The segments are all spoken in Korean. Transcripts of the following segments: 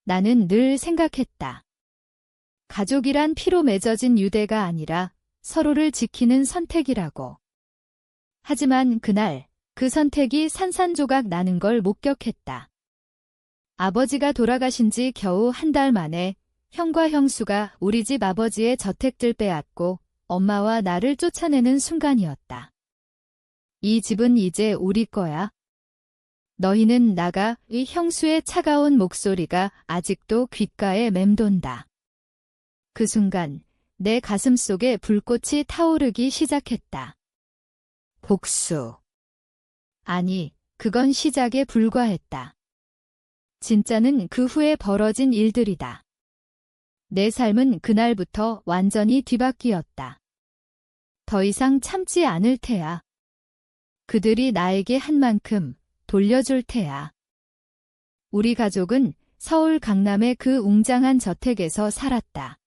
나는 늘 생각했다. 가족이란 피로 맺어진 유대가 아니라 서로를 지키는 선택이라고. 하지만 그날 그 선택이 산산조각 나는 걸 목격했다. 아버지가 돌아가신 지 겨우 한 달 만에 형과 형수가 우리 집 아버지의 저택들 빼앗고 엄마와 나를 쫓아내는 순간이었다. 이 집은 이제 우리 거야. 너희는 나가. 이 형수의 차가운 목소리가 아직도 귓가에 맴돈다. 그 순간 내 가슴 속에 불꽃이 타오르기 시작했다. 복수. 아니, 그건 시작에 불과했다. 진짜는 그 후에 벌어진 일들이다. 내 삶은 그날부터 완전히 뒤바뀌었다. 더 이상 참지 않을 테야. 그들이 나에게 한 만큼 돌려줄 테야. 우리 가족은 서울 강남의 그 웅장한 저택에서 살았다.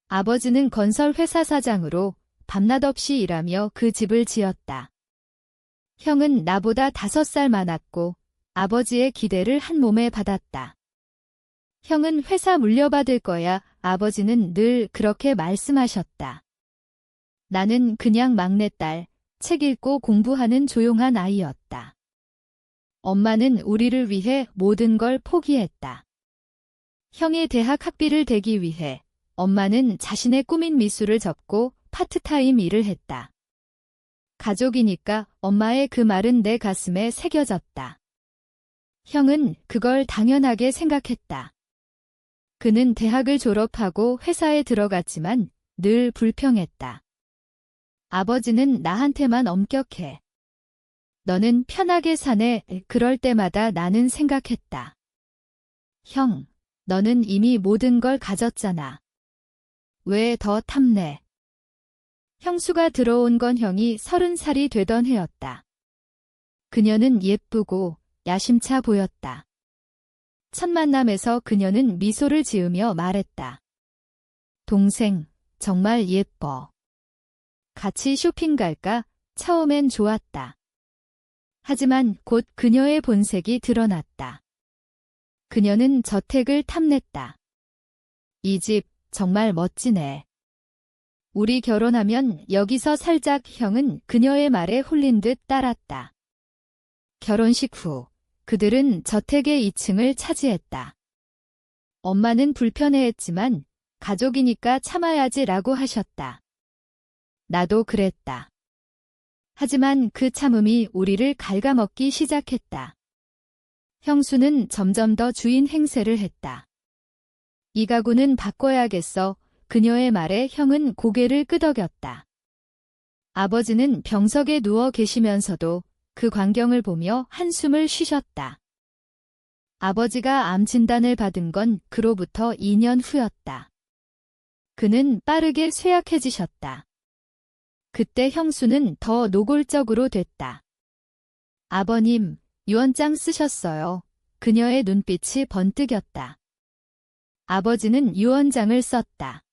아버지는 건설회사 사장으로 밤낮 없이 일하며 그 집을 지었다. 형은 나보다 5살 많았고 아버지의 기대를 한 몸에 받았다. 형은 회사 물려받을 거야. 아버지는 늘 그렇게 말씀하셨다. 나는 그냥 막내딸, 책 읽고 공부하는 조용한 아이였다. 엄마는 우리를 위해 모든 걸 포기했다. 형의 대학 학비를 대기 위해 엄마는 자신의 꿈인 미술을 접고 파트타임 일을 했다. 가족이니까 엄마의 그 말은 내 가슴에 새겨졌다. 형은 그걸 당연하게 생각했다. 그는 대학을 졸업하고 회사에 들어갔지만 늘 불평했다. 아버지는 나한테만 엄격해. 너는 편하게 사네. 그럴 때마다 나는 생각했다. 형, 너는 이미 모든 걸 가졌잖아. 왜 더 탐내? 형수가 들어온 건 형이 30살이 되던 해였다. 그녀는 예쁘고 야심차 보였다. 첫 만남에서 그녀는 미소를 지으며 말했다. 동생, 정말 예뻐. 같이 쇼핑 갈까? 처음엔 좋았다. 하지만 곧 그녀의 본색이 드러났다. 그녀는 저택을 탐냈다. 이 집 정말 멋지네. 우리 결혼하면 여기서 살자. 형은 그녀의 말에 홀린 듯 따랐다. 결혼식 후 그들은 저택의 2층을 차지했다. 엄마는 불편해했지만 가족이니까 참아야지라고 하셨다. 나도 그랬다. 하지만 그 참음이 우리를 갉아먹기 시작했다. 형수는 점점 더 주인 행세를 했다. 이 가구는 바꿔야겠어. 그녀의 말에 형은 고개를 끄덕였다. 아버지는 병석에 누워 계시면서도 그 광경을 보며 한숨을 쉬셨다. 아버지가 암 진단을 받은 건 그로부터 2년 후였다. 그는 빠르게 쇠약해지셨다. 그때 형수는 더 노골적으로 됐다. 아버님, 유언장 쓰셨어요. 그녀의 눈빛이 번뜩였다. 아버지는 유언장을 썼다.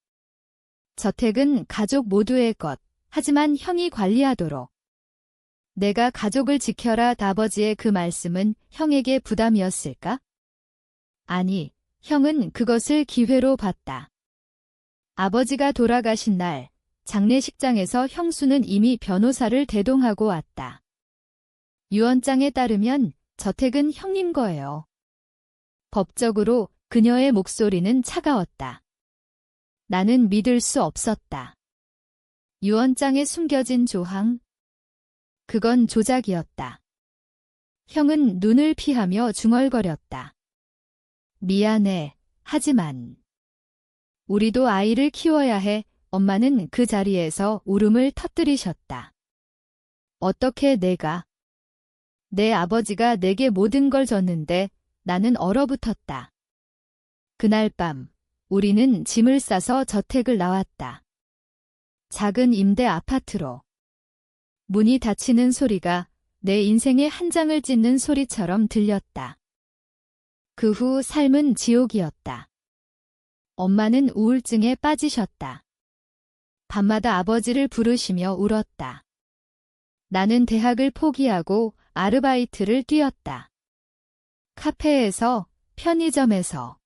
저택은 가족 모두의 것, 하지만 형이 관리하도록. 내가 가족을 지켜라. 아버지의 그 말씀은 형에게 부담이었을까? 아니, 형은 그것을 기회로 봤다. 아버지가 돌아가신 날, 장례식장에서 형수는 이미 변호사를 대동하고 왔다. 유언장에 따르면 저택은 형님 거예요. 법적으로 그녀의 목소리는 차가웠다. 나는 믿을 수 없었다. 유언장에 숨겨진 조항? 그건 조작이었다. 형은 눈을 피하며 중얼거렸다. 미안해, 하지만. 우리도 아이를 키워야 해. 엄마는 그 자리에서 울음을 터뜨리셨다. 어떻게 내가? 내 아버지가 내게 모든 걸 줬는데 나는 얼어붙었다. 그날 밤 우리는 짐을 싸서 저택을 나왔다. 작은 임대 아파트로. 문이 닫히는 소리가 내 인생의 한 장을 찢는 소리처럼 들렸다. 그 후 삶은 지옥이었다. 엄마는 우울증에 빠지셨다. 밤마다 아버지를 부르시며 울었다. 나는 대학을 포기하고 아르바이트를 뛰었다. 카페에서, 편의점에서.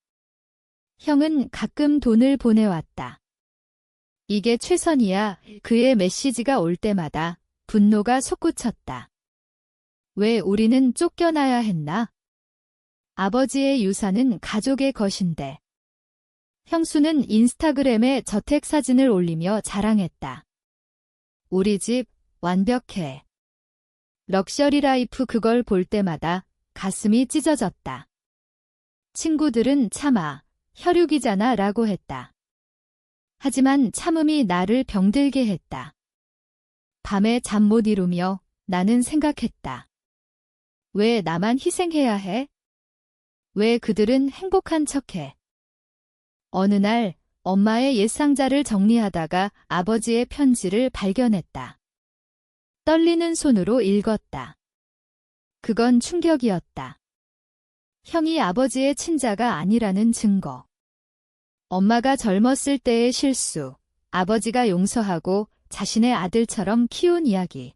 형은 가끔 돈을 보내왔다. 이게 최선이야. 그의 메시지가 올 때마다 분노가 솟구쳤다. 왜 우리는 쫓겨나야 했나? 아버지의 유산은 가족의 것인데. 형수는 인스타그램에 저택 사진을 올리며 자랑했다. 우리 집 완벽해. 럭셔리 라이프. 그걸 볼 때마다 가슴이 찢어졌다. 친구들은 참아, 혈육이잖아 라고 했다. 하지만 참음이 나를 병들게 했다. 밤에 잠 못 이루며 나는 생각했다. 왜 나만 희생해야 해? 왜 그들은 행복한 척해? 어느 날 엄마의 옛 상자를 정리하다가 아버지의 편지를 발견했다. 떨리는 손으로 읽었다. 그건 충격이었다. 형이 아버지의 친자가 아니라는 증거. 엄마가 젊었을 때의 실수, 아버지가 용서하고 자신의 아들처럼 키운 이야기.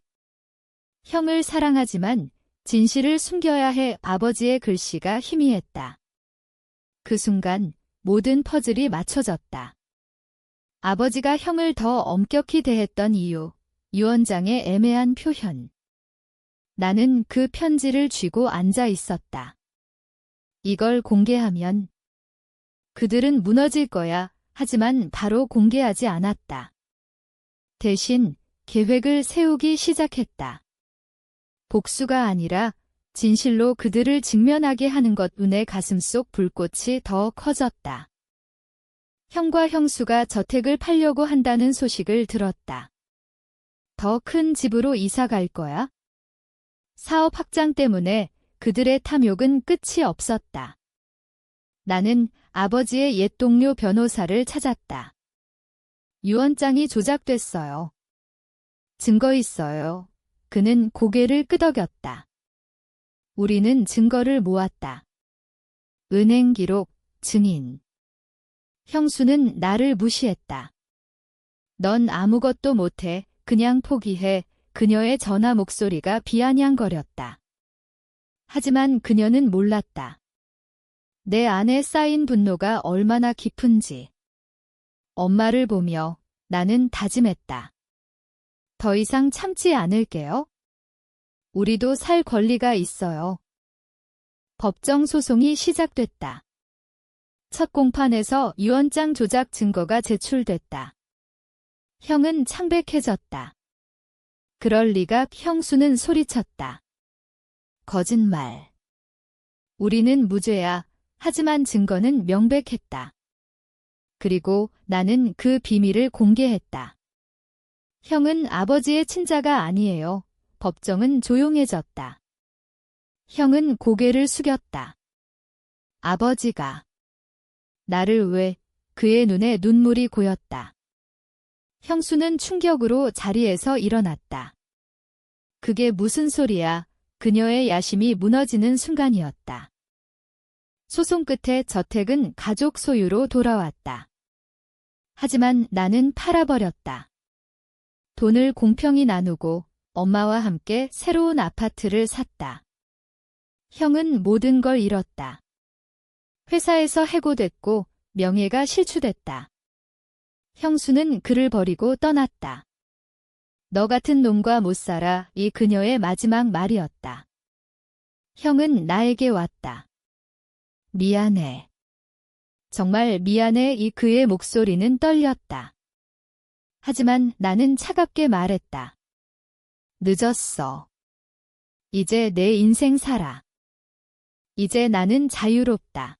형을 사랑하지만 진실을 숨겨야 해. 아버지의 글씨가 희미했다. 그 순간 모든 퍼즐이 맞춰졌다. 아버지가 형을 더 엄격히 대했던 이유, 유언장의 애매한 표현. 나는 그 편지를 쥐고 앉아 있었다. 이걸 공개하면 그들은 무너질 거야. 하지만 바로 공개하지 않았다. 대신 계획을 세우기 시작했다. 복수가 아니라 진실로 그들을 직면하게 하는 것. 은의 가슴속 불꽃이 더 커졌다. 형과 형수가 저택을 팔려고 한다는 소식을 들었다. 더 큰 집으로 이사 갈 거야? 사업 확장 때문에 그들의 탐욕은 끝이 없었다. 나는 아버지의 옛 동료 변호사를 찾았다. 유언장이 조작됐어요. 증거 있어요. 그는 고개를 끄덕였다. 우리는 증거를 모았다. 은행 기록, 증인. 형수는 나를 무시했다. 넌 아무것도 못해. 그냥 포기해. 그녀의 전화 목소리가 비아냥거렸다. 하지만 그녀는 몰랐다. 내 안에 쌓인 분노가 얼마나 깊은지. 엄마를 보며 나는 다짐했다. 더 이상 참지 않을게요. 우리도 살 권리가 있어요. 법정 소송이 시작됐다. 첫 공판에서 유언장 조작 증거가 제출됐다. 형은 창백해졌다. 그럴 리가. 형수는 소리쳤다. 거짓말. 우리는 무죄야. 하지만 증거는 명백했다. 그리고 나는 그 비밀을 공개했다. 형은 아버지의 친자가 아니에요. 법정은 조용해졌다. 형은 고개를 숙였다. 아버지가. 나를 왜? 그의 눈에 눈물이 고였다. 형수는 충격으로 자리에서 일어났다. 그게 무슨 소리야? 그녀의 야심이 무너지는 순간이었다. 소송 끝에 저택은 가족 소유로 돌아왔다. 하지만 나는 팔아버렸다. 돈을 공평히 나누고 엄마와 함께 새로운 아파트를 샀다. 형은 모든 걸 잃었다. 회사에서 해고됐고 명예가 실추됐다. 형수는 그를 버리고 떠났다. 너 같은 놈과 못 살아. 이 그녀의 마지막 말이었다. 형은 나에게 왔다. 미안해. 정말 미안해. 이 그의 목소리는 떨렸다. 하지만 나는 차갑게 말했다. 늦었어. 이제 내 인생 살아. 이제 나는 자유롭다.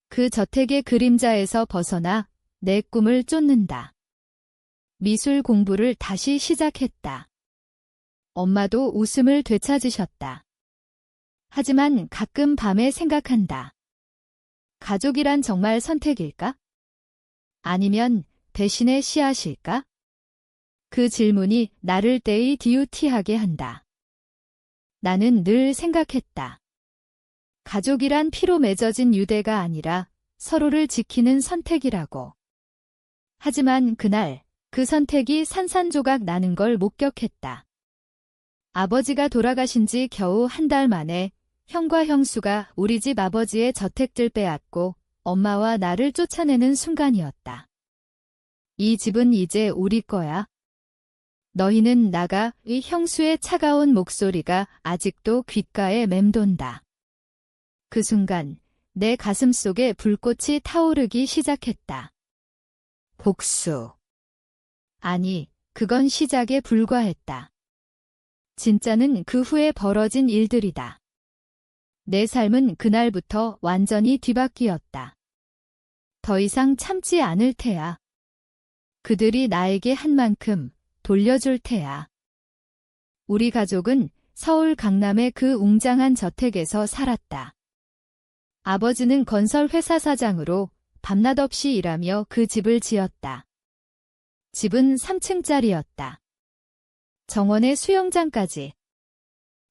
그 저택의 그림자에서 벗어나 내 꿈을 쫓는다. 미술 공부를 다시 시작했다. 엄마도 웃음을 되찾으셨다. 하지만 가끔 밤에 생각한다. 가족이란 정말 선택일까? 아니면 배신의 씨앗일까? 그 질문이 나를 떼이디우티하게 한다. 나는 늘 생각했다. 가족이란 피로 맺어진 유대가 아니라 서로를 지키는 선택이라고. 하지만 그날 그 선택이 산산조각 나는 걸 목격했다. 아버지가 돌아가신 지 겨우 한 달 만에 형과 형수가 우리 집 아버지의 저택들 빼앗고 엄마와 나를 쫓아내는 순간이었다. 이 집은 이제 우리 거야. 너희는 나가. 이 형수의 차가운 목소리가 아직도 귓가에 맴돈다. 그 순간 내 가슴 속에 불꽃이 타오르기 시작했다. 복수. 아니, 그건 시작에 불과했다. 진짜는 그 후에 벌어진 일들이다. 내 삶은 그날부터 완전히 뒤바뀌었다. 더 이상 참지 않을 테야. 그들이 나에게 한 만큼 돌려줄 테야. 우리 가족은 서울 강남의 그 웅장한 저택에서 살았다. 아버지는 건설회사 사장으로 밤낮 없이 일하며 그 집을 지었다. 집은 3층짜리였다. 정원에 수영장까지.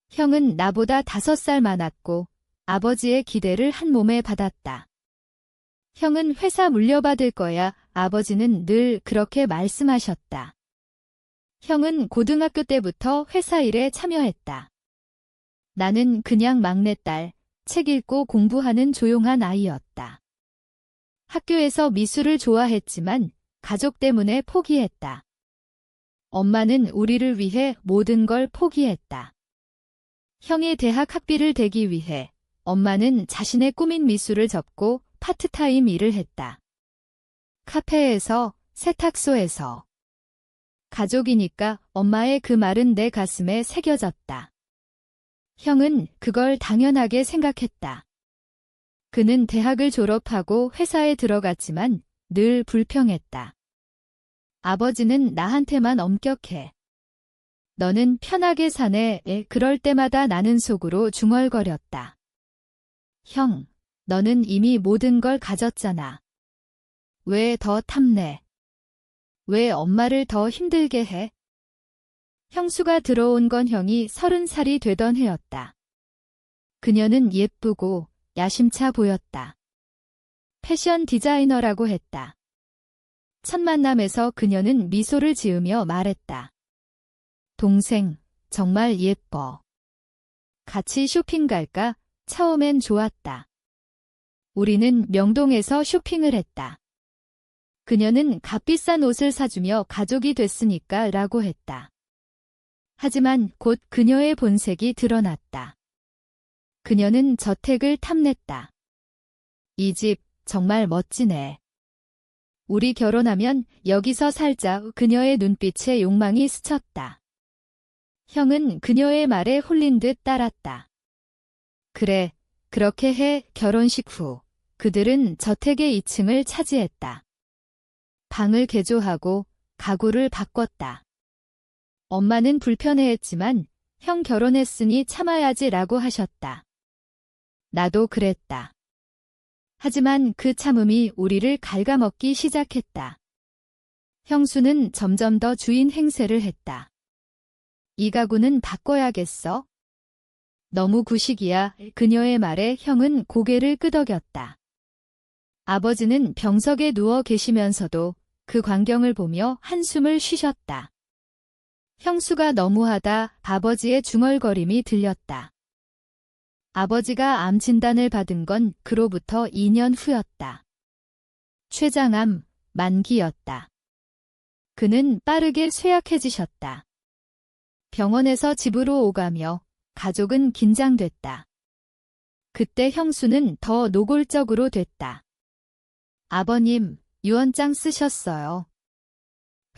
형은 나보다 5살 많았고 아버지의 기대를 한 몸에 받았다. 형은 회사 물려받을 거야. 아버지는 늘 그렇게 말씀하셨다. 형은 고등학교 때부터 회사 일에 참여했다. 나는 그냥 막내딸, 책 읽고 공부하는 조용한 아이였다. 학교에서 미술을 좋아했지만 가족 때문에 포기했다. 엄마는 우리를 위해 모든 걸 포기했다. 형의 대학 학비를 대기 위해 엄마는 자신의 꿈인 미술을 접고 파트타임 일을 했다. 카페에서, 세탁소에서. 가족이니까 엄마의 그 말은 내 가슴에 새겨졌다. 형은 그걸 당연하게 생각했다. 그는 대학을 졸업하고 회사에 들어갔지만 늘 불평했다. 아버지는 나한테만 엄격해. 너는 편하게 사네. 그럴 때마다 나는 속으로 중얼거렸다. 형, 너는 이미 모든 걸 가졌잖아. 왜 더 탐내? 왜 엄마를 더 힘들게 해? 형수가 들어온 건 형이 30살이 되던 해였다. 그녀는 예쁘고 야심차 보였다. 패션 디자이너라고 했다. 첫 만남에서 그녀는 미소를 지으며 말했다. 동생, 정말 예뻐. 같이 쇼핑 갈까? 처음엔 좋았다. 우리는 명동에서 쇼핑을 했다. 그녀는 값비싼 옷을 사주며 가족이 됐으니까 라고 했다. 하지만 곧 그녀의 본색이 드러났다. 그녀는 저택을 탐냈다. 이 집 정말 멋지네. 우리 결혼하면 여기서 살자. 그녀의 눈빛에 욕망이 스쳤다. 형은 그녀의 말에 홀린 듯 따랐다. 그래, 그렇게 해. 결혼식 후 그들은 저택의 2층을 차지했다. 방을 개조하고 가구를 바꿨다. 엄마는 불편해했지만 형 결혼했으니 참아야지라고 하셨다. 나도 그랬다. 하지만 그 참음이 우리를 갉아먹기 시작했다. 형수는 점점 더 주인 행세를 했다. 이 가구는 바꿔야겠어? 너무 구식이야. 그녀의 말에 형은 고개를 끄덕였다. 아버지는 병석에 누워 계시면서도 그 광경을 보며 한숨을 쉬셨다. 형수가 너무하다. 아버지의 중얼거림이 들렸다. 아버지가 암 진단을 받은 건 그로부터 2년 후였다. 췌장암, 만기였다. 그는 빠르게 쇠약해지셨다. 병원에서 집으로 오가며 가족은 긴장됐다. 그때 형수는 더 노골적으로 됐다. 아버님, 유언장 쓰셨어요.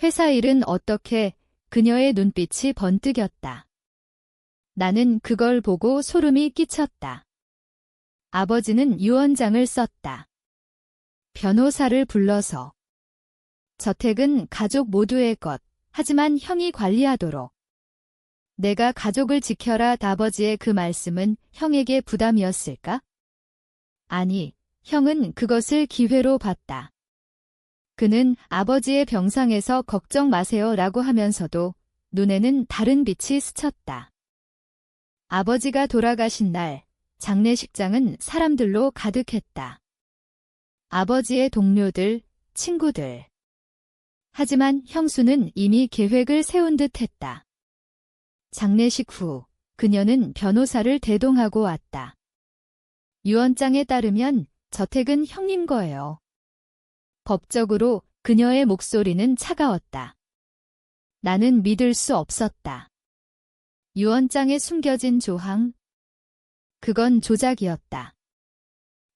회사 일은 어떻게? 그녀의 눈빛이 번뜩였다. 나는 그걸 보고 소름이 끼쳤다. 아버지는 유언장을 썼다. 변호사를 불러서. 저택은 가족 모두의 것, 하지만 형이 관리하도록. 내가 가족을 지켜라. 아버지의 그 말씀은 형에게 부담이었을까? 아니, 형은 그것을 기회로 봤다. 그는 아버지의 병상에서 걱정 마세요 라고 하면서도 눈에는 다른 빛이 스쳤다. 아버지가 돌아가신 날, 장례식장은 사람들로 가득했다. 아버지의 동료들, 친구들. 하지만 형수는 이미 계획을 세운 듯 했다. 장례식 후, 그녀는 변호사를 대동하고 왔다. 유언장에 따르면 저택은 형님 거예요. 법적으로 그녀의 목소리는 차가웠다. 나는 믿을 수 없었다. 유언장에 숨겨진 조항? 그건 조작이었다.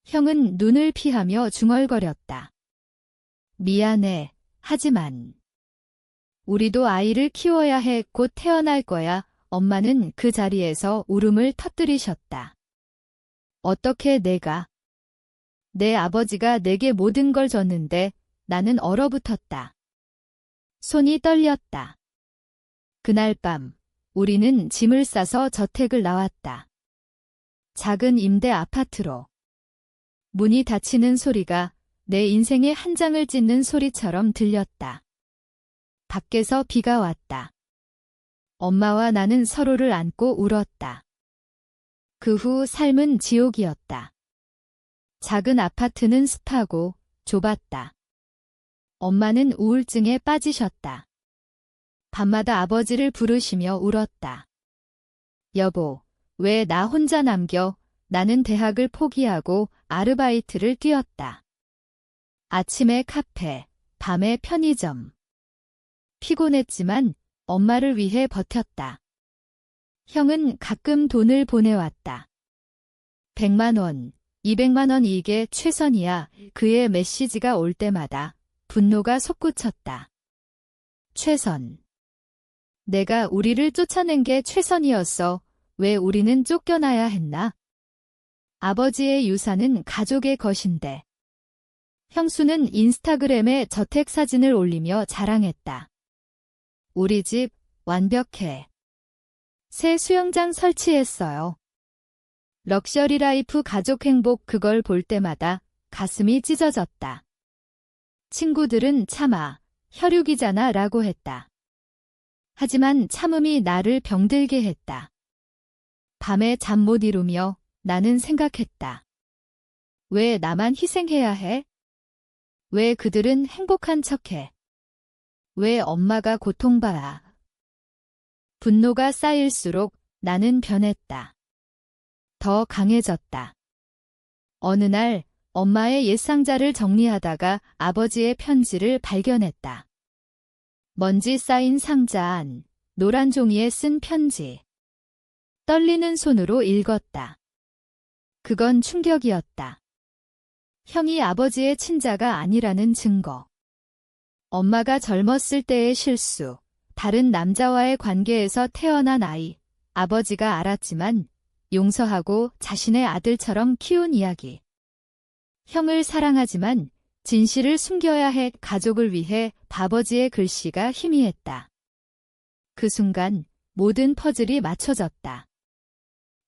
형은 눈을 피하며 중얼거렸다. 미안해, 하지만. 우리도 아이를 키워야 해. 곧 태어날 거야. 엄마는 그 자리에서 울음을 터뜨리셨다. 어떻게 내가? 내 아버지가 내게 모든 걸 줬는데 나는 얼어붙었다. 손이 떨렸다. 그날 밤 우리는 짐을 싸서 저택을 나왔다. 작은 임대 아파트로. 문이 닫히는 소리가 내 인생의 한 장을 찢는 소리처럼 들렸다. 밖에서 비가 왔다. 엄마와 나는 서로를 안고 울었다. 그 후 삶은 지옥이었다. 작은 아파트는 습하고 좁았다. 엄마는 우울증에 빠지셨다. 밤마다 아버지를 부르시며 울었다. 여보, 왜 나 혼자 남겨? 나는 대학을 포기하고 아르바이트를 뛰었다. 아침에 카페, 밤에 편의점. 피곤했지만 엄마를 위해 버텼다. 형은 가끔 돈을 보내왔다. 100만 원, 200만 원 이게 최선이야. 그의 메시지가 올 때마다 분노가 솟구쳤다. 최선. 내가 우리를 쫓아낸 게 최선이었어. 왜 우리는 쫓겨나야 했나? 아버지의 유산은 가족의 것인데. 형수는 인스타그램에 저택 사진을 올리며 자랑했다. 우리 집 완벽해. 새 수영장 설치했어요. 럭셔리 라이프 가족 행복. 그걸 볼 때마다 가슴이 찢어졌다. 친구들은 참아, 혈육이잖아 라고 했다. 하지만 참음이 나를 병들게 했다. 밤에 잠 못 이루며 나는 생각했다. 왜 나만 희생해야 해? 왜 그들은 행복한 척해? 왜 엄마가 고통받아? 분노가 쌓일수록 나는 변했다. 더 강해졌다. 어느 날 엄마의 옛 상자를 정리하다가 아버지의 편지를 발견했다. 먼지 쌓인 상자 안, 노란 종이에 쓴 편지. 떨리는 손으로 읽었다. 그건 충격이었다. 형이 아버지의 친자가 아니라는 증거. 엄마가 젊었을 때의 실수, 다른 남자와의 관계에서 태어난 아이, 아버지가 알았지만 용서하고 자신의 아들처럼 키운 이야기. 형을 사랑하지만 진실을 숨겨야 해. 가족을 위해 아버지의 글씨가 희미했다. 그 순간 모든 퍼즐이 맞춰졌다.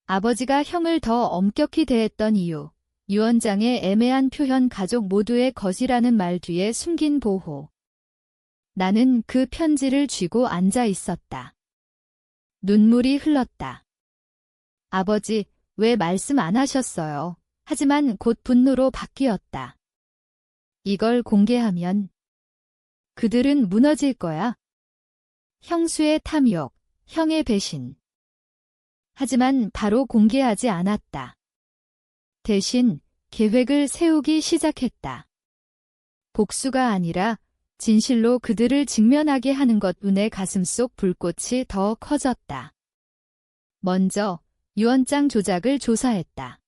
아버지가 형을 더 엄격히 대했던 이유, 유언장의 애매한 표현, 가족 모두의 것이라는 말 뒤에 숨긴 보호. 나는 그 편지를 쥐고 앉아 있었다. 눈물이 흘렀다. 아버지, 왜 말씀 안 하셨어요? 하지만 곧 분노로 바뀌었다. 이걸 공개하면 그들은 무너질 거야. 형수의 탐욕, 형의 배신. 하지만 바로 공개하지 않았다. 대신 계획을 세우기 시작했다. 복수가 아니라 진실로 그들을 직면하게 하는 것. 내 가슴속 불꽃이 더 커졌다. 먼저 유언장 조작을 조사했다.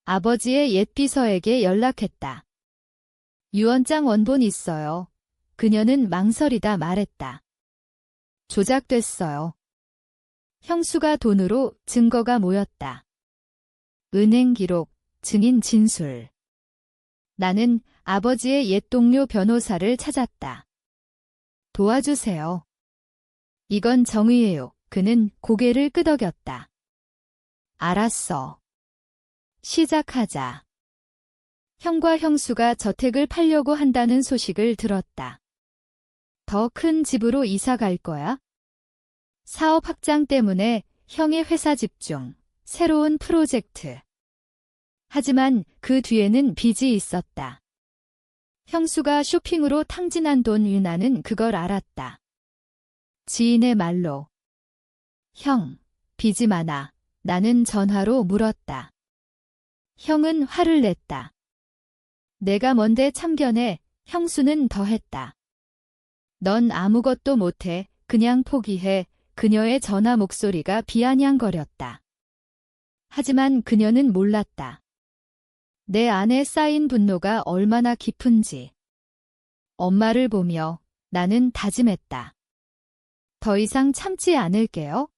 아버지의 옛 비서에게 연락했다. 유언장 원본 있어요. 그녀는 망설이다 말했다. 조작됐어요. 형수가 돈으로 증거가 모였다. 은행 기록, 증인 진술. 나는 아버지의 옛 동료 변호사를 찾았다. 도와주세요. 이건 정의예요. 그는 고개를 끄덕였다. 알았어. 시작하자. 형과 형수가 저택을 팔려고 한다는 소식을 들었다. 더 큰 집으로 이사 갈 거야? 사업 확장 때문에 형의 회사 집중, 새로운 프로젝트. 하지만 그 뒤에는 빚이 있었다. 형수가 쇼핑으로 탕진한 돈. 나는 그걸 알았다. 지인의 말로. 형, 빚이 많아. 나는 전화로 물었다. 형은 화를 냈다. 내가 뭔데 참견해. 형수는 더했다. 넌 아무것도 못해. 그냥 포기해. 그녀의 전화 목소리가 비아냥거렸다. 하지만 그녀는 몰랐다. 내 안에 쌓인 분노가 얼마나 깊은지. 엄마를 보며 나는 다짐했다. 더 이상 참지 않을게요.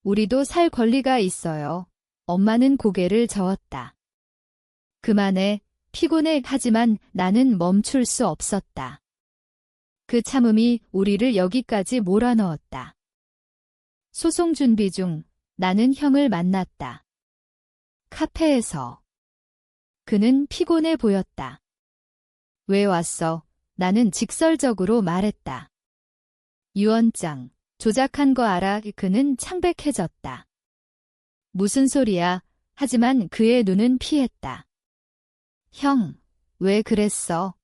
우리도 살 권리가 있어요. 엄마는 고개를 저었다. 그만해. 피곤해. 하지만 나는 멈출 수 없었다. 그 참음이 우리를 여기까지 몰아넣었다. 소송 준비 중 나는 형을 만났다. 카페에서. 그는 피곤해 보였다. 왜 왔어? 나는 직설적으로 말했다. 유언장, 조작한 거 알아? 그는 창백해졌다. 무슨 소리야? 하지만 그의 눈은 피했다. 형, 왜 그랬어?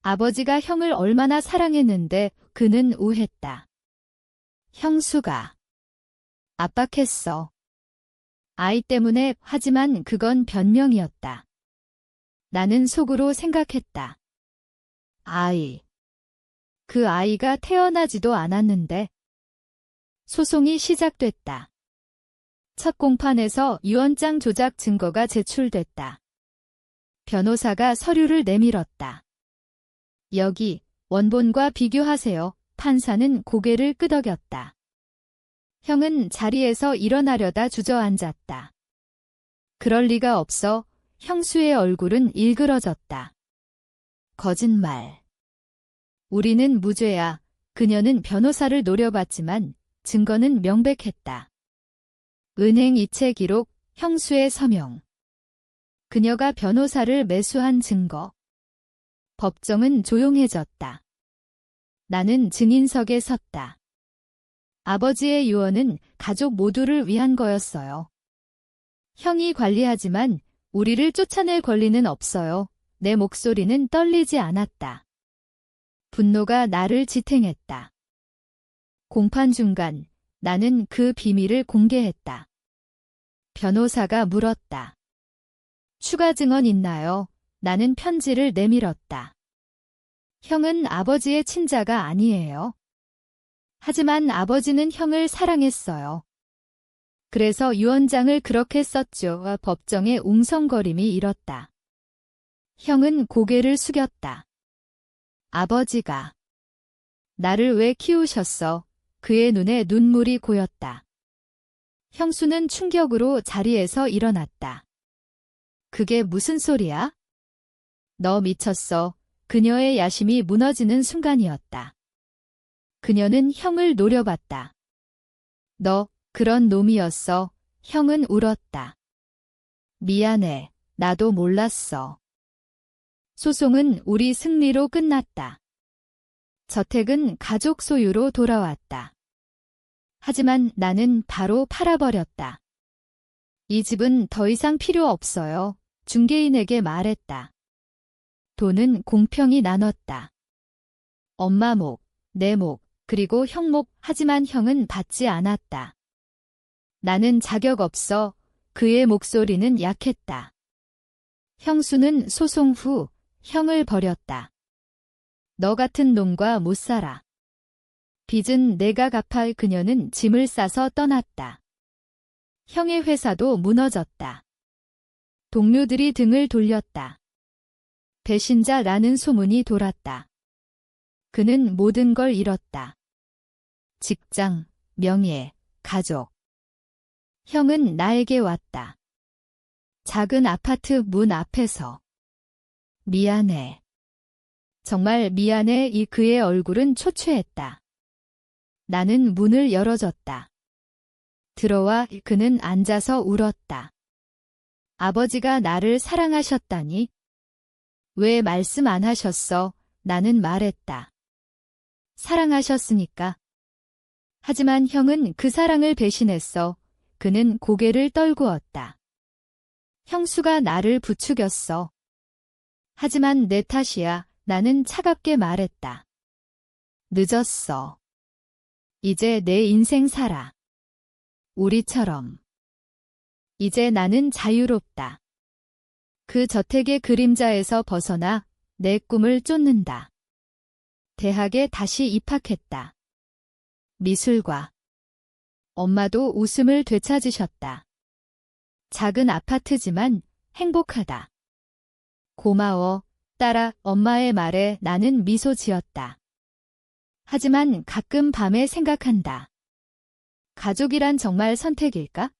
아버지가 형을 얼마나 사랑했는데. 그는 우했다. 형수가 압박했어. 아이 때문에. 하지만 그건 변명이었다. 나는 속으로 생각했다. 아이. 그 아이가 태어나지도 않았는데. 소송이 시작됐다. 첫 공판에서 유언장 조작 증거가 제출됐다. 변호사가 서류를 내밀었다. 여기 원본과 비교하세요. 판사는 고개를 끄덕였다. 형은 자리에서 일어나려다 주저앉았다. 그럴 리가 없어. 형수의 얼굴은 일그러졌다. 거짓말. 우리는 무죄야. 그녀는 변호사를 노려봤지만 증거는 명백했다. 은행 이체 기록, 형수의 서명. 그녀가 변호사를 매수한 증거. 법정은 조용해졌다. 나는 증인석에 섰다. 아버지의 유언은 가족 모두를 위한 거였어요. 형이 관리하지만 우리를 쫓아낼 권리는 없어요. 내 목소리는 떨리지 않았다. 분노가 나를 지탱했다. 공판 중간 나는 그 비밀을 공개했다. 변호사가 물었다. 추가 증언 있나요? 나는 편지를 내밀었다. 형은 아버지의 친자가 아니에요. 하지만 아버지는 형을 사랑했어요. 그래서 유언장을 그렇게 썼죠. 법정의 웅성거림이 일었다. 형은 고개를 숙였다. 아버지가 나를 왜 키우셨어? 그의 눈에 눈물이 고였다. 형수는 충격으로 자리에서 일어났다. 그게 무슨 소리야? 너 미쳤어. 그녀의 야심이 무너지는 순간이었다. 그녀는 형을 노려봤다. 너 그런 놈이었어. 형은 울었다. 미안해. 나도 몰랐어. 소송은 우리 승리로 끝났다. 저택은 가족 소유로 돌아왔다. 하지만 나는 바로 팔아버렸다. 이 집은 더 이상 필요 없어요. 중개인에게 말했다. 돈은 공평히 나눴다. 엄마 목, 내 목, 그리고 형 목. 하지만 형은 받지 않았다. 나는 자격 없어. 그의 목소리는 약했다. 형수는 소송 후 형을 버렸다. 너 같은 놈과 못 살아. 빚은 내가 갚아. 그녀는 짐을 싸서 떠났다. 형의 회사도 무너졌다. 동료들이 등을 돌렸다. 배신자라는 소문이 돌았다. 그는 모든 걸 잃었다. 직장, 명예, 가족. 형은 나에게 왔다. 작은 아파트 문 앞에서. 미안해. 정말 미안해. 이 그의 얼굴은 초췌했다. 나는 문을 열어줬다. 들어와. 그는 앉아서 울었다. 아버지가 나를 사랑하셨다니? 왜 말씀 안 하셨어? 나는 말했다. 사랑하셨으니까. 하지만 형은 그 사랑을 배신했어. 그는 고개를 떨구었다. 형수가 나를 부추겼어. 하지만 내 탓이야. 나는 차갑게 말했다. 늦었어. 이제 내 인생 살아. 우리처럼. 이제 나는 자유롭다. 그 저택의 그림자에서 벗어나 내 꿈을 쫓는다. 대학에 다시 입학했다. 미술과 엄마도 웃음을 되찾으셨다. 작은 아파트지만 행복하다. 고마워, 딸아. 엄마의 말에 나는 미소 지었다. 하지만 가끔 밤에 생각한다. 가족이란 정말 선택일까?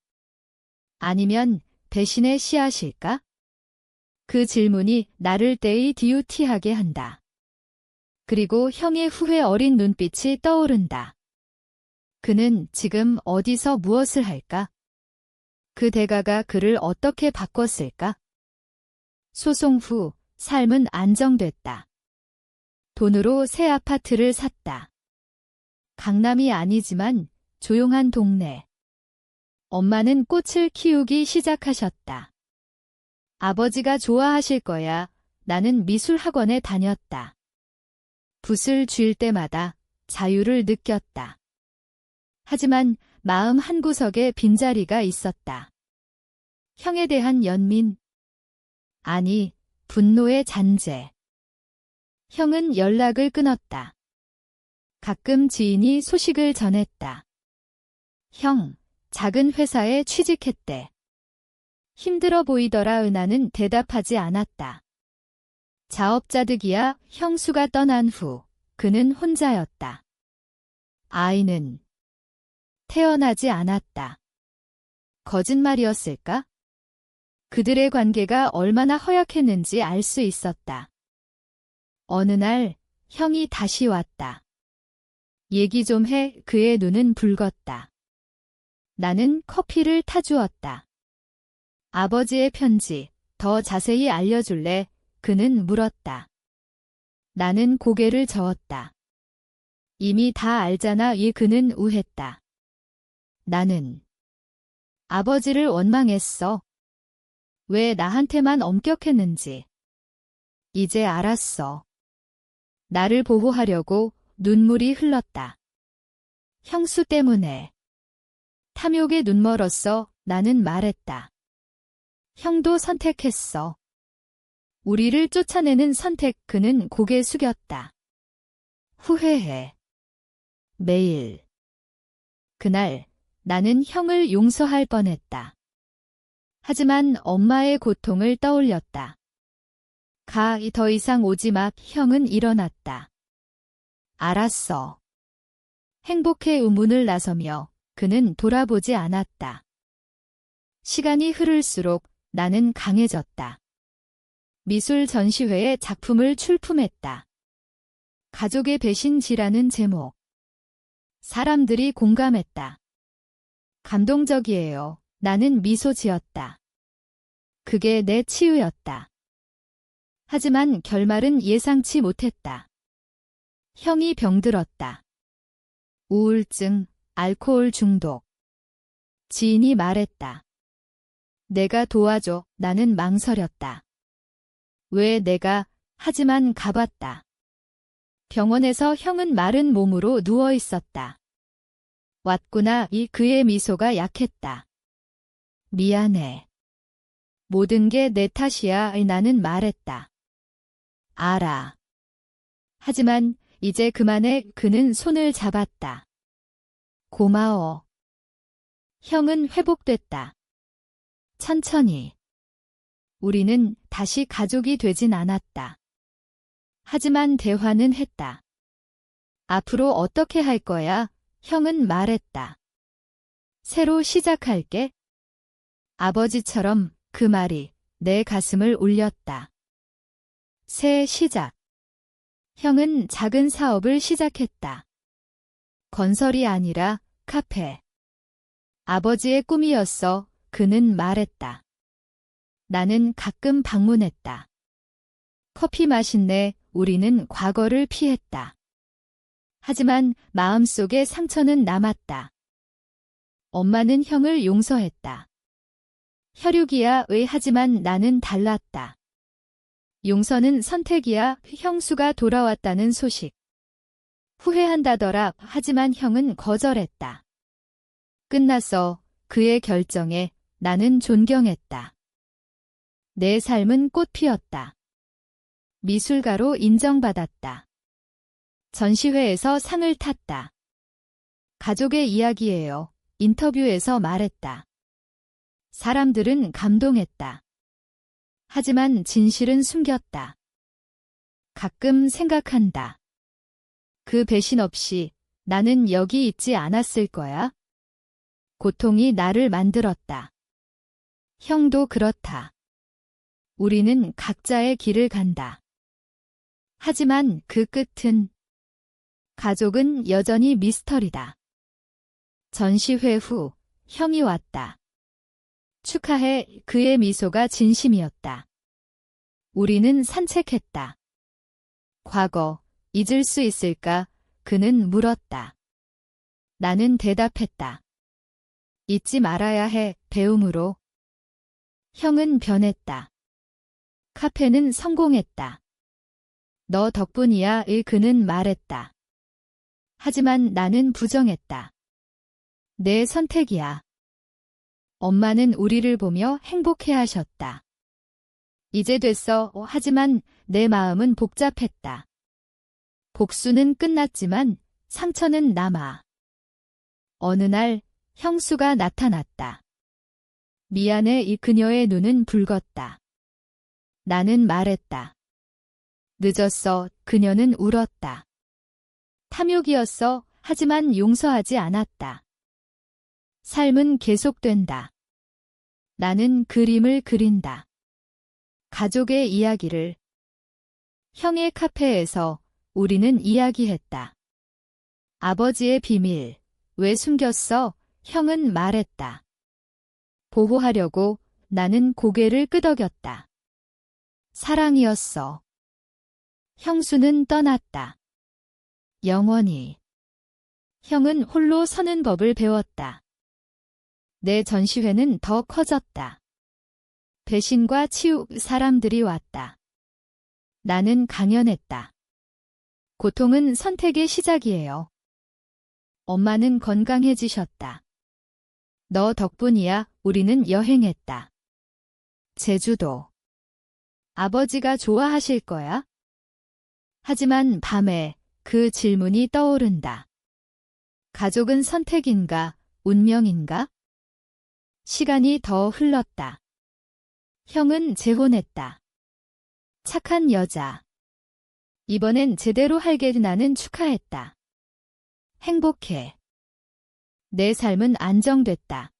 아니면 배신의 씨앗일까? 그 질문이 나를 떼이디우티하게 한다. 그리고 형의 후회 어린 눈빛이 떠오른다. 그는 지금 어디서 무엇을 할까? 그 대가가 그를 어떻게 바꿨을까? 소송 후 삶은 안정됐다. 돈으로 새 아파트를 샀다. 강남이 아니지만 조용한 동네. 엄마는 꽃을 키우기 시작하셨다. 아버지가 좋아하실 거야. 나는 미술학원에 다녔다. 붓을 쥘 때마다 자유를 느꼈다. 하지만 마음 한구석에 빈자리가 있었다. 형에 대한 연민. 아니, 분노의 잔재. 형은 연락을 끊었다. 가끔 지인이 소식을 전했다. 형, 작은 회사에 취직했대. 힘들어 보이더라. 나는 대답하지 않았다. 자업자득이야. 형수가 떠난 후 그는 혼자였다. 아이는 태어나지 않았다. 거짓말이었을까? 그들의 관계가 얼마나 허약했는지 알 수 있었다. 어느 날 형이 다시 왔다. 얘기 좀 해. 그의 눈은 붉었다. 나는 커피를 타주었다. 아버지의 편지, 더 자세히 알려줄래? 그는 물었다. 나는 고개를 저었다. 이미 다 알잖아. 그는 우했다. 나는 아버지를 원망했어. 왜 나한테만 엄격했는지. 이제 알았어. 나를 보호하려고 눈물이 흘렀다. 형수 때문에. 탐욕에 눈멀었어. 나는 말했다. 형도 선택했어. 우리를 쫓아내는 선택. 그는 고개 숙였다. 후회해. 매일. 그날 나는 형을 용서할 뻔했다. 하지만 엄마의 고통을 떠올렸다. 가, 더 이상 오지 마. 형은 일어났다. 알았어. 행복의 우문을 나서며 그는 돌아보지 않았다. 시간이 흐를수록 나는 강해졌다. 미술 전시회에 작품을 출품했다. 가족의 배신지라는 제목. 사람들이 공감했다. 감동적이에요. 나는 미소 지었다. 그게 내 치유였다. 하지만 결말은 예상치 못했다. 형이 병들었다. 우울증, 알코올 중독. 지인이 말했다. 내가 도와줘. 나는 망설였다. 왜 내가? 하지만 가봤다. 병원에서 형은 마른 몸으로 누워 있었다. 왔구나. 그의 미소가 약했다. 미안해. 모든 게 내 탓이야. 나는 말했다. 알아. 하지만 이제 그만해. 그는 손을 잡았다. 고마워. 형은 회복됐다. 천천히. 우리는 다시 가족이 되진 않았다. 하지만 대화는 했다. 앞으로 어떻게 할 거야? 형은 말했다. 새로 시작할게. 아버지처럼. 그 말이 내 가슴을 울렸다. 새 시작. 형은 작은 사업을 시작했다. 건설이 아니라 카페. 아버지의 꿈이었어. 그는 말했다. 나는 가끔 방문했다. 커피 마신네. 우리는 과거를 피했다. 하지만 마음속에 상처는 남았다. 엄마는 형을 용서했다. 혈육이야. 하지만 나는 달랐다. 용서는 선택이야. 형수가 돌아왔다는 소식. 후회한다더라. 하지만 형은 거절했다. 끝났어. 그의 결정에 나는 존경했다. 내 삶은 꽃 피었다. 미술가로 인정받았다. 전시회에서 상을 탔다. 가족의 이야기예요. 인터뷰에서 말했다. 사람들은 감동했다. 하지만 진실은 숨겼다. 가끔 생각한다. 그 배신 없이 나는 여기 있지 않았을 거야. 고통이 나를 만들었다. 형도 그렇다. 우리는 각자의 길을 간다. 하지만 그 끝은 가족은 여전히 미스터리다. 전시회 후 형이 왔다. 축하해. 그의 미소가 진심이었다. 우리는 산책했다. 과거, 잊을 수 있을까? 그는 물었다. 나는 대답했다. 잊지 말아야 해. 배움으로. 형은 변했다. 카페는 성공했다. 너 덕분이야. 그는 말했다. 하지만 나는 부정했다. 내 선택이야. 엄마는 우리를 보며 행복해하셨다. 이제 됐어. 하지만 내 마음은 복잡했다. 복수는 끝났지만 상처는 남아. 어느 날 형수가 나타났다. 미안해. 그녀의 눈은 붉었다. 나는 말했다. 늦었어. 그녀는 울었다. 탐욕이었어. 하지만 용서하지 않았다. 삶은 계속된다. 나는 그림을 그린다. 가족의 이야기를. 형의 카페에서 우리는 이야기했다. 아버지의 비밀, 왜 숨겼어? 형은 말했다. 보호하려고. 나는 고개를 끄덕였다. 사랑이었어. 형수는 떠났다. 영원히. 형은 홀로 서는 법을 배웠다. 내 전시회는 더 커졌다. 배신과 치유, 사람들이 왔다. 나는 강연했다. 고통은 선택의 시작이에요. 엄마는 건강해지셨다. 너 덕분이야. 우리는 여행했다. 제주도. 아버지가 좋아하실 거야? 하지만 밤에 그 질문이 떠오른다. 가족은 선택인가, 운명인가? 시간이 더 흘렀다. 형은 재혼했다. 착한 여자. 이번엔 제대로 할게. 나는 축하했다. 행복해. 내 삶은 안정됐다.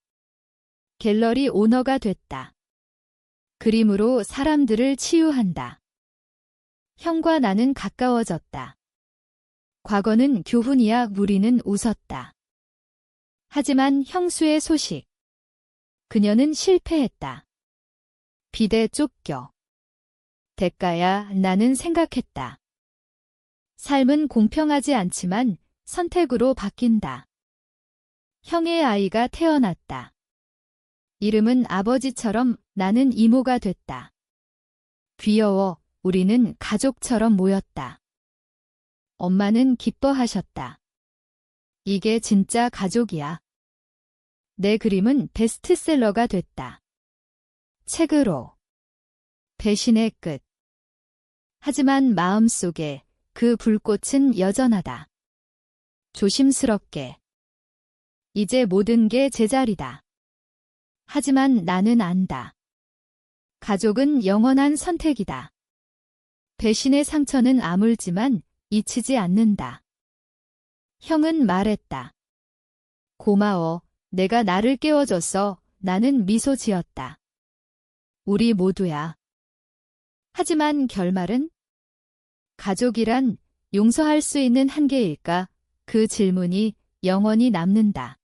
갤러리 오너가 됐다. 그림으로 사람들을 치유한다. 형과 나는 가까워졌다. 과거는 교훈이야. 우리는 웃었다. 하지만 형수의 소식. 그녀는 실패했다. 빚에 쫓겨. 대가야. 나는 생각했다. 삶은 공평하지 않지만 선택으로 바뀐다. 형의 아이가 태어났다. 이름은 아버지처럼, 나는 이모가 됐다. 귀여워. 우리는 가족처럼 모였다. 엄마는 기뻐하셨다. 이게 진짜 가족이야. 내 그림은 베스트셀러가 됐다. 책으로. 배신의 끝. 하지만 마음속에 그 불꽃은 여전하다. 조심스럽게. 이제 모든 게 제자리다. 하지만 나는 안다. 가족은 영원한 선택이다. 배신의 상처는 아물지만 잊히지 않는다. 형은 말했다. 고마워. 내가 나를 깨워줬어. 나는 미소 지었다. 우리 모두야. 하지만 결말은? 가족이란 용서할 수 있는 한계일까? 그 질문이 영원히 남는다.